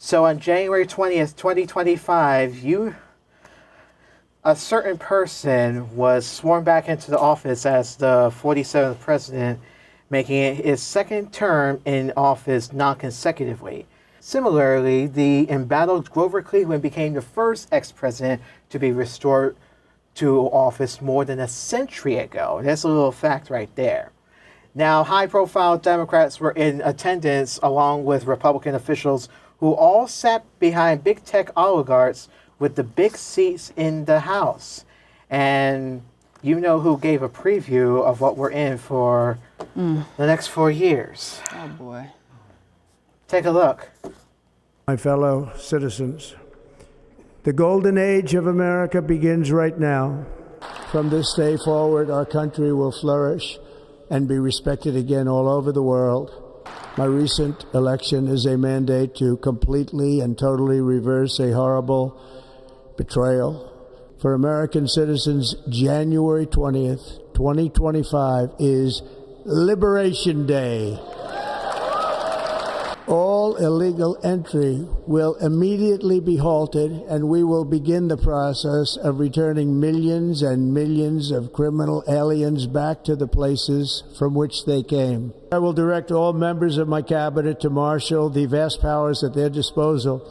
So on January 20th, 2025, a certain person was sworn back into the office as the 47th president, making it his second term in office non-consecutively. Similarly, the embattled Grover Cleveland became the first ex-president to be restored to office more than a century ago. That's a little fact right there. Now, high-profile Democrats were in attendance along with Republican officials who all sat behind big tech oligarchs with the big seats in the House. And you know who gave a preview of what we're in for the next 4 years. Oh, boy. Take a look. My fellow citizens, the golden age of America begins right now. From this day forward, our country will flourish and be respected again all over the world. My recent election is a mandate to completely and totally reverse a horrible betrayal. For American citizens, January 20th, 2025 is Liberation Day. All illegal entry will immediately be halted, and we will begin the process of returning millions and millions of criminal aliens back to the places from which they came. I will direct all members of my cabinet to marshal the vast powers at their disposal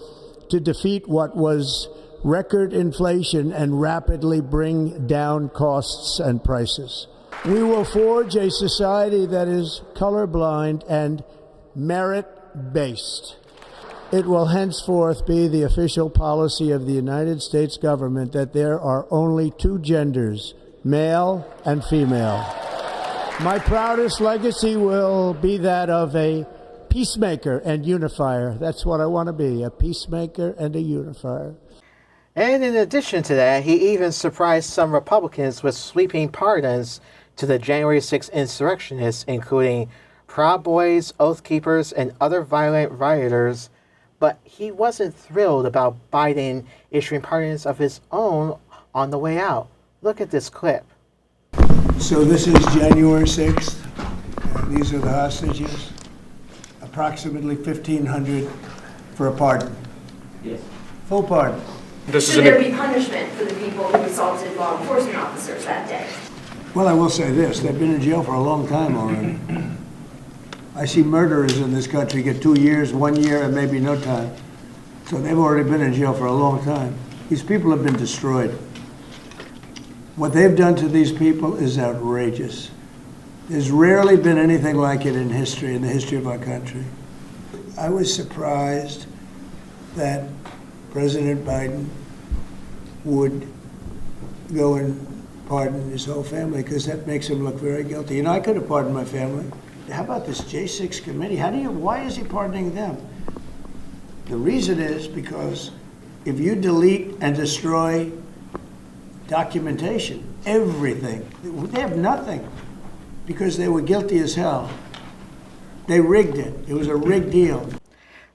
to defeat what was record inflation and rapidly bring down costs and prices. We will forge a society that is colorblind and merit-based. It will henceforth be the official policy of the United States government that there are only two genders, male and female. My proudest legacy will be that of a peacemaker and unifier. That's what I want to be, a peacemaker and a unifier. And in addition to that, he even surprised some Republicans with sweeping pardons to the January 6th insurrectionists, including Proud Boys, Oath Keepers, and other violent rioters. But he wasn't thrilled about Biden issuing pardons of his own on the way out. Look at this clip. So this is January 6th. And these are the hostages. Approximately 1,500 for a pardon. Yes. Full pardon. Should there be punishment for the people who assaulted law enforcement officers that day? Well, I will say this. They've been in jail for a long time already. I see murderers in this country get 2 years, 1 year, and maybe no time. So they've already been in jail for a long time. These people have been destroyed. What they've done to these people is outrageous. There's rarely been anything like it in history, in the history of our country. I was surprised that President Biden would go and pardon his whole family, because that makes him look very guilty. You know, I could have pardoned my family. How about this J6 committee? Why is he pardoning them? The reason is because if you delete and destroy documentation, everything, they have nothing, because they were guilty as hell. They rigged it. It was a rigged deal.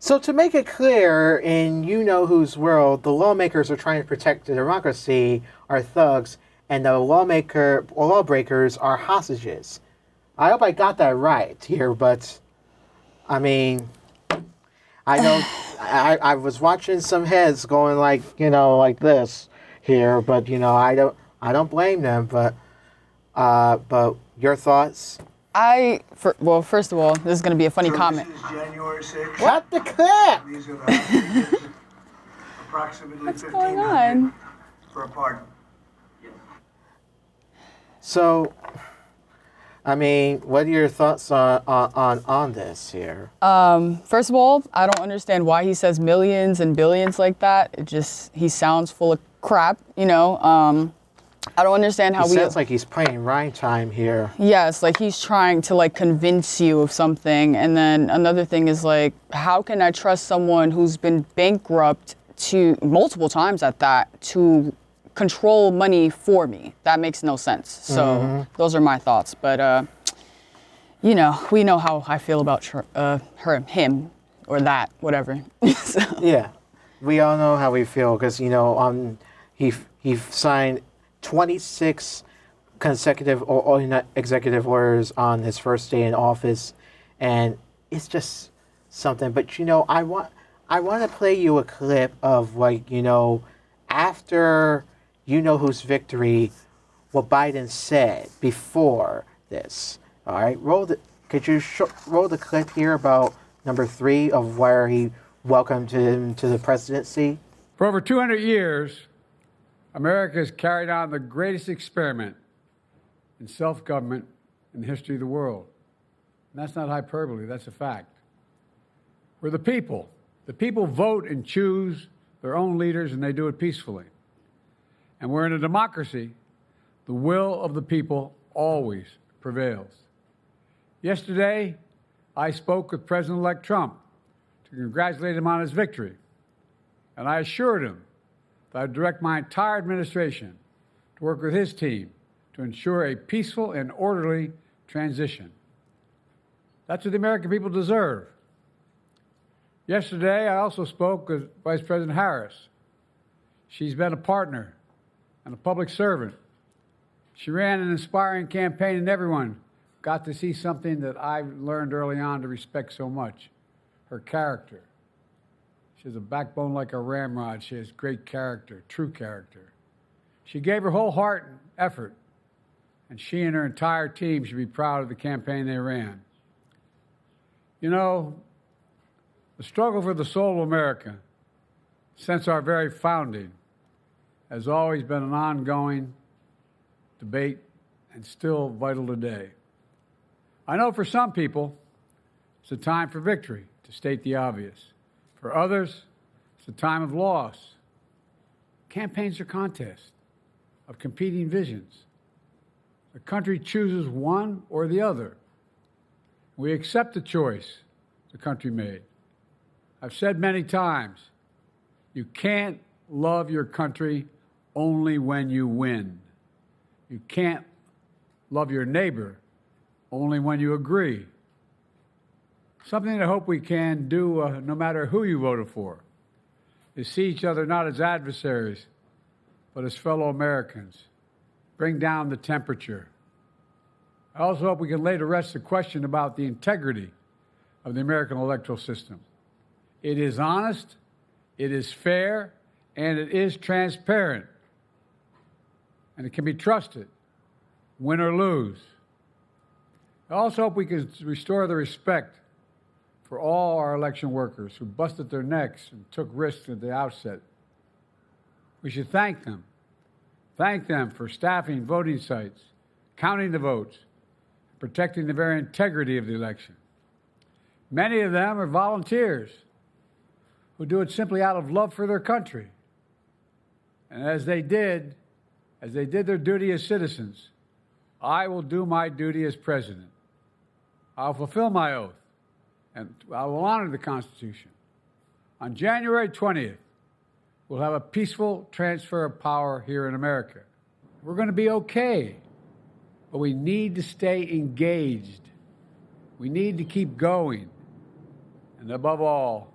So to make it clear, in you-know-whose world, the lawmakers are trying to protect the democracy are thugs, and the lawbreakers are hostages. I hope I got that right here, but, I mean, I know I was watching some heads going like, like this here, but, I don't blame them, but your thoughts? Well, first of all, this is going to be a funny comment. This is January 6th. Cut the clip! These are the hostages. Approximately What's going 1,500 on? for a pardon. So, I mean, what are your thoughts on this here? First of all, I don't understand why he says millions and billions like that. He sounds full of crap, I don't understand how It sounds like he's playing rhyme time here. Yes, like he's trying to convince you of something. And then another thing is how can I trust someone who's been bankrupt to multiple times at that to control money for me? That makes no sense. So those are my thoughts. But we know how I feel about him or that, whatever. So. Yeah, we all know how we feel because he signed 26 consecutive or executive orders on his first day in office, and it's just something. But I want to play you a clip of, like, after whose victory, what Biden said before this. All right, could you roll the clip here about number 3 of where he welcomed him to the presidency? For over 200 years, America has carried on the greatest experiment in self-government in the history of the world. And that's not hyperbole, that's a fact. We're the people. The people vote and choose their own leaders, and they do it peacefully. And we're in a democracy. The will of the people always prevails. Yesterday, I spoke with President-elect Trump to congratulate him on his victory. And I assured him that I'd direct my entire administration to work with his team to ensure a peaceful and orderly transition. That's what the American people deserve. Yesterday, I also spoke with Vice President Harris. She's been a partner and a public servant. She ran an inspiring campaign, and everyone got to see something that I learned early on to respect so much, her character. She has a backbone like a ramrod. She has great character, true character. She gave her whole heart and effort, and she and her entire team should be proud of the campaign they ran. You know, the struggle for the soul of America, since our very founding, has always been an ongoing debate and still vital today. I know for some people, it's a time for victory, to state the obvious. For others, it's a time of loss. Campaigns are contests of competing visions. The country chooses one or the other. We accept the choice the country made. I've said many times, you can't love your country only when you win. You can't love your neighbor only when you agree. Something I hope we can do, no matter who you voted for, is see each other not as adversaries, but as fellow Americans. Bring down the temperature. I also hope we can lay to rest the question about the integrity of the American electoral system. It is honest, it is fair, and it is transparent. And it can be trusted, win or lose. I also hope we can restore the respect for all our election workers who busted their necks and took risks at the outset. We should thank them. Thank them for staffing voting sites, counting the votes, protecting the very integrity of the election. Many of them are volunteers who do it simply out of love for their country. And as they did their duty as citizens, I will do my duty as president. I'll fulfill my oath, and I will honor the Constitution. On January 20th, we'll have a peaceful transfer of power here in America. We're going to be okay, but we need to stay engaged. We need to keep going. And above all,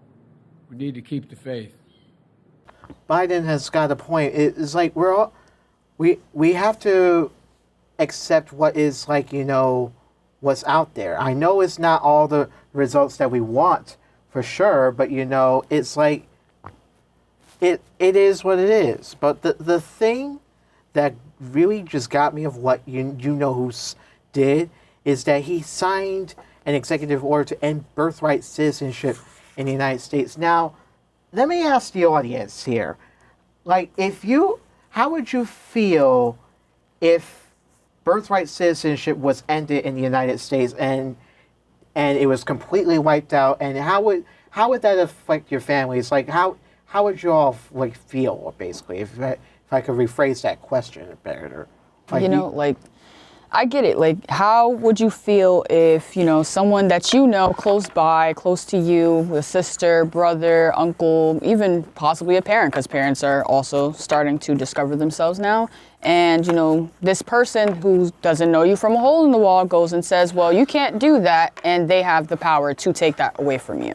we need to keep the faith. Biden has got a point. It's like we have to accept what is, like, what's out there. I know it's not all the results that we want for sure, but it's like it is what it is. But the thing that really just got me of what who did is that he signed an executive order to end birthright citizenship in the United States. Now, let me ask the audience here, like, how would you feel if birthright citizenship was ended in the United States and it was completely wiped out? And how would that affect your families? Like, how would you all feel, basically, if I could rephrase that question better? I get it. Like, how would you feel if, someone that close by, close to you, a sister, brother, uncle, even possibly a parent, because parents are also starting to discover themselves now. And, this person who doesn't know you from a hole in the wall goes and says, well, you can't do that. And they have the power to take that away from you.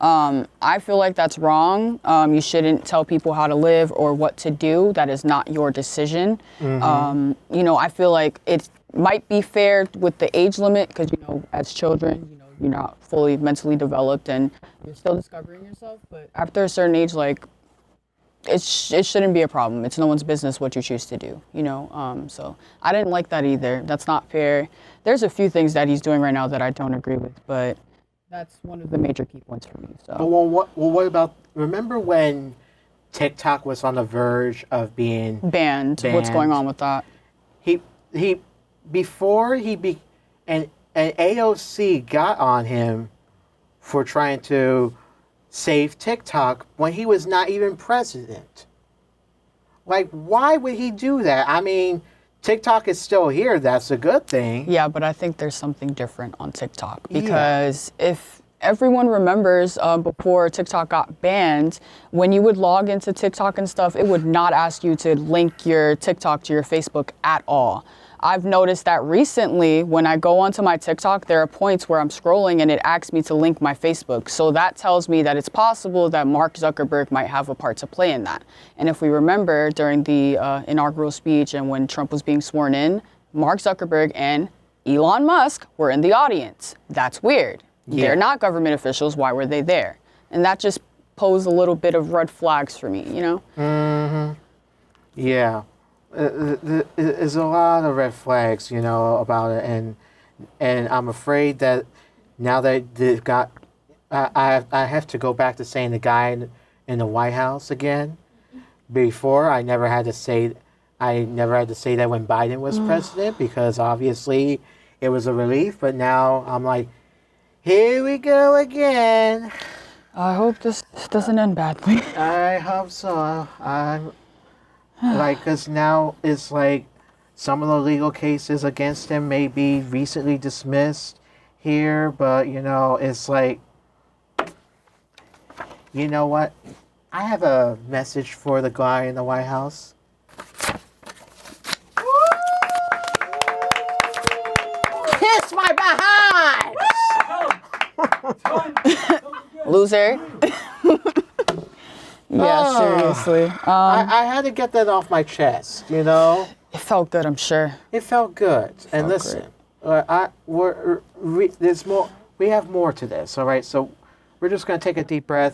I feel like that's wrong. You shouldn't tell people how to live or what to do. That is not your decision. Mm-hmm. I feel like it might be fair with the age limit because, as children, you're not fully mentally developed and you're still discovering yourself. But after a certain age, like, it shouldn't be a problem. It's no one's business what you choose to do, you know? So I didn't like that either. That's not fair. There's a few things that he's doing right now that I don't agree with, but that's one of the major key points for me. So. What about, remember when TikTok was on the verge of being Banned. What's going on with that? And AOC got on him for trying to save TikTok when he was not even president. Like, why would he do that? I mean, TikTok is still here. That's a good thing. Yeah, but I think there's something different on TikTok because if everyone remembers before TikTok got banned, when you would log into TikTok and stuff, it would not ask you to link your TikTok to your Facebook at all. I've noticed that recently when I go onto my TikTok, there are points where I'm scrolling and it asks me to link my Facebook. So that tells me that it's possible that Mark Zuckerberg might have a part to play in that. And if we remember during the inaugural speech and when Trump was being sworn in, Mark Zuckerberg and Elon Musk were in the audience. That's weird. Yeah. They're not government officials. Why were they there? And that just posed a little bit of red flags for me, you know? Mm-hmm. Yeah. There's a lot of red flags, you know, about it, and I'm afraid that now that they've got, I have to go back to saying the guy in the White House again. Before, I never had to say that when Biden was president because obviously it was a relief, but now I'm like, here we go again. I hope this doesn't end badly. I hope so. Because now it's like some of the legal cases against him may be recently dismissed here, but, you know, it's like, you know what? I have a message for the guy in the White House. Kiss my behind! Loser. Yeah, seriously. I had to get that off my chest, you know? It felt good, I'm sure. It felt good. And listen, there's more. We have more to this, all right? So we're just going to take a deep breath.